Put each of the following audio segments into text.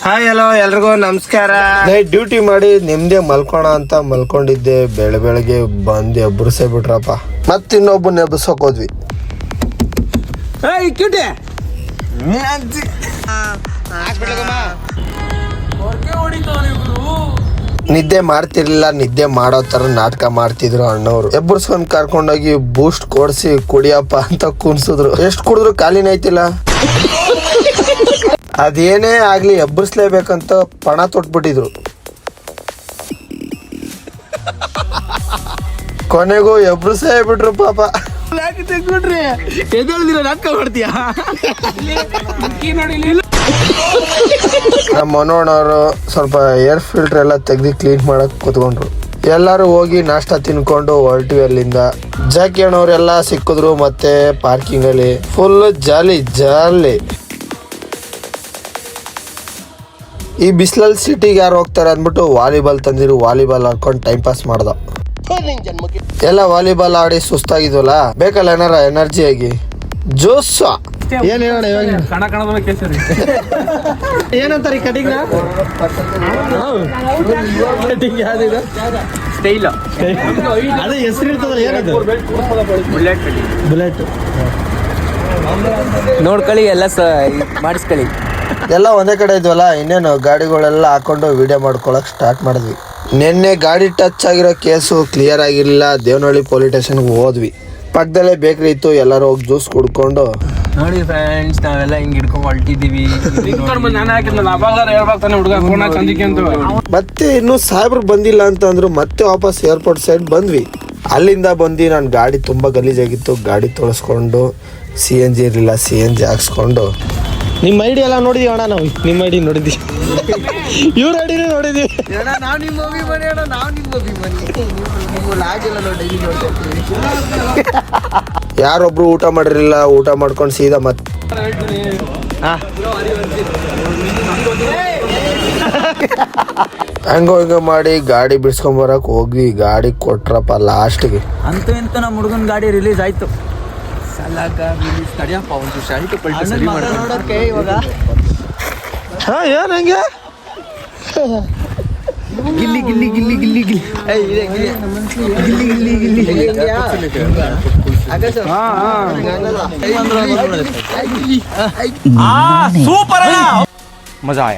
Hi hello ಎಲ್ರಿಗೂ ನಮಸ್ಕಾರ. Night duty ಮಾಡಿ ನಿಮ್ದೇ ಮಲ್ಕೋಣ ಅಂತ ಮಲ್ಕೊಂಡಿದ್ದೆ. ಬೆಳಗ್ಗೆ ಬಂದು ಎಬ್ಬರಿಸೇ ಬಿಟ್ರಪ್ಪ. ಮತ್ತೆ ಇನ್ನೊಬ್ಬನ ಎಬ್ಬಸೋಕ್ ಹೋದ್ವಿ. ನಿದ್ದೆ ಮಾಡ್ತಿರ್ಲಿಲ್ಲ, ನಿದ್ದೆ ಮಾಡೋ ತರ ನಾಟಕ ಮಾಡ್ತಿದ್ರು ಅಣ್ಣವ್ರು. ಎಬ್ಬರ್ಸ್ಕೊಂಡ್ ಕರ್ಕೊಂಡೋಗಿ ಬೂಸ್ಟ್ ಕೊಡ್ಸಿ ಕುಡಿಯಪ್ಪ ಅಂತ ಕುಣ್ಸಿದ್ರು. ಎಷ್ಟು ಕುಡಿದ್ರು ಖಾಲಿನೇ ಐತಿಲ್ಲ. ಅದೇನೇ ಆಗ್ಲಿ ಎಬ್ಬರಿಸ್ಲೇಬೇಕಂತ ಪಣ ತೊಟ್ಬಿಟ್ಟಿದ್ರು. ಕೊನೆಗೂ ಎಬ್ಬರಿಸೇ ಬಿಟ್ರು ಪಾಪ. ನಮ್ಮ ಮನೋಣ್ಣವರು ಸ್ವಲ್ಪ ಏರ್ ಫಿಲ್ಟರ್ ಎಲ್ಲ ತೆಗ್ದು ಕ್ಲೀನ್ ಮಾಡಕ್ ಕೂತ್ಕೊಂಡ್ರು. ಎಲ್ಲಾರು ಹೋಗಿ ನಾಷ್ಟ ತಿನ್ಕೊಂಡು ಹೊರಟಿವಿ ಅಲ್ಲಿಂದ. ಜಾಕಿ ಅಣ್ಣವ್ರೆಲ್ಲ ಸಿಕ್ಕಿದ್ರು. ಮತ್ತೆ ಪಾರ್ಕಿಂಗ್ ಅಲ್ಲಿ ಫುಲ್ ಜಾಲಿ. ಈ ಬಿಸಿಲಲ್ಲಿ ಸಿಟಿಗೆ ಯಾರು ಹೋಗ್ತಾರೆ ಅಂದ್ಬಿಟ್ಟು ವಾಲಿಬಾಲ್ ತಂದಿರು. ವಾಲಿಬಾಲ್ ಆಡ್ಕೊಂಡು ಟೈಮ್ ಪಾಸ್ ಮಾಡ್ದ. ಎಲ್ಲ ವಾಲಿಬಾಲ್ ಆಡಿ ಸುಸ್ತಾಗಿದ್ವಲ್ಲ, ಬೇಕಲ್ಲ ಏನಾರ ಎನರ್ಜಿ ಆಗಿ ಜೋಸ್. ಏನ್ ಹೇಳೋಣ ಏನಂತಾರೆ ಈ ಕಟಿಂಗ್? ಅದೇ ಹೆಸರು ಇರ್ತದಲ್ಲ, ಏನದು? ಬುಲೆಟ್ ನೋಡ್ಕೊಳ್ಳಿ, ಎಲ್ಲ ಮಾಡಿಸ್ಕೊಳ್ಳಿ. ಎಲ್ಲ ಒಂದೇ ಕಡೆ ಇದ್ವಲ್ಲ, ಇನ್ನೇನು ಗಾಡಿಗಳೆಲ್ಲ ಹಾಕೊಂಡು ವಿಡಿಯೋ ಮಾಡ್ಕೊಳಕ್ ಸ್ಟಾರ್ಟ್ ಮಾಡಿದ್ವಿ. ನಿನ್ನೆ ಗಾಡಿ ಟಚ್ ಆಗಿರೋ ಕೇಸು ಕ್ಲಿಯರ್ ಆಗಿರ್ಲಿಲ್ಲ. ದೇವನಹಳ್ಳಿ ಪೊಲೀಸ್ ಸ್ಟೇಷನ್ಗೆ ಹೋದ್ವಿ. ಪಕ್ಕದಲ್ಲೇ ಬೇಕ್ರಿ ಇತ್ತು. ಎಲ್ಲರೂ ಹೋಗಿ ಜ್ಯೂಸ್ ಕುಡ್ಕೊಂಡು ನೋಡಿ ಫ್ರೆಂಡ್ಸ್, ನಾವೆಲ್ಲ ಹಿಂಗ್ ಹಿಡ್ಕೊಂಡು ಹೊಲ್ಟಿದೀವಿ. ಮತ್ತೆ ಇನ್ನು ಸಾಹೇಬ್ರು ಬಂದಿಲ್ಲ ಅಂತಂದ್ರು. ಮತ್ತೆ ವಾಪಸ್ ಏರ್ಪೋರ್ಟ್ ಸೈಡ್ ಬಂದ್ವಿ. ಅಲ್ಲಿಂದ ಬಂದು ನಾನು ಗಾಡಿ ತುಂಬಾ ಗಲೀಜಾಗಿತ್ತು. ಗಾಡಿ ತೊಳಸ್ಕೊಂಡು CNG ಇರಲಿಲ್ಲ, CNG ಹಾಕ್ಸ್ಕೊಂಡು. ನಿಮ್ಮ ಐಡಿ ಎಲ್ಲ ನೋಡಿದೀವಿ ಅಣ್ಣ ನಾವು. ನಿಮ್ಮ ಐಡಿ ನೋಡಿದ್ವಿ, ಇವ್ರ ಐಡಿನೇ ನೋಡಿದ್ವಿ. ಯಾರೊಬ್ರು ಊಟ ಮಾಡಿರಲಿಲ್ಲ. ಊಟ ಮಾಡ್ಕೊಂಡು ಸೀದಾ ಮತ್ತೆ ಹಂಗೋ ಮಾಡಿ ಗಾಡಿ ಬಿಡ್ಸ್ಕೊಂಬರಕ್ ಹೋಗ್ವಿ. ಗಾಡಿ ಕೊಟ್ರಪ್ಪ ಲಾಸ್ಟ್ಗೆ. ಅಂತೂ ಇಂತೂ ನಮ್ಮ ಹುಡುಗನ ಗಾಡಿ ರಿಲೀಸ್ ಆಯ್ತು. ಏನ್ ಹಂಗೆ ಗಿಲ್ಲಿ ಗಿಲ್ಲಿ ಗಿಲ್ಲಿ ಗಿಲ್ಲಿ ಗಿಲ್ಲಿ ಮಜಾ ಆಯ.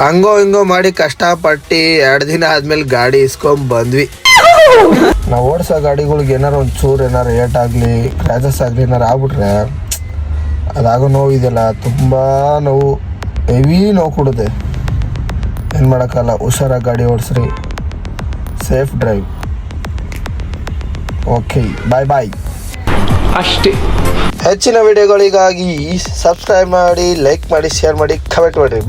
ಹಂಗೋ ಹಿಂಗೋ ಮಾಡಿ ಕಷ್ಟಪಟ್ಟು 2 ದಿನ ಆದ್ಮೇಲೆ ಗಾಡಿ ಇಸ್ಕೊಂಡ್ ಬಂದ್ವಿ. ನಾವು ಓಡಿಸೋ ಗಾಡಿಗಳಿಗೆ ಏನಾರು ಒಂಚೂರು ಏನಾರು ಏಟ್ ಆಗಲಿ, ಕ್ರ್ಯಾಚಸ್ ಆಗಲಿ ಏನಾರು ಆಗ್ಬಿಟ್ರೆ ಅದಾಗೋ ನೋವು ಇದೆಯಲ್ಲ, ತುಂಬ ನೋವು, ಹೆವಿ ನೋವು ಕೊಡುತ್ತೆ. ಏನು ಮಾಡೋಕ್ಕಲ್ಲ. ಹುಷಾರಾಗಿ ಗಾಡಿ ಓಡಿಸ್ರಿ. Safe drive. ಓಕೆ, ಬಾಯ್ ಅಷ್ಟೇ. ಹೆಚ್ಚಿನ ವಿಡಿಯೋಗಳಿಗಾಗಿ ಸಬ್ಸ್ಕ್ರೈಬ್ ಮಾಡಿ, ಲೈಕ್ ಮಾಡಿ, ಶೇರ್ ಮಾಡಿ, ಕಮೆಂಟ್ ಮಾಡಿರಿ.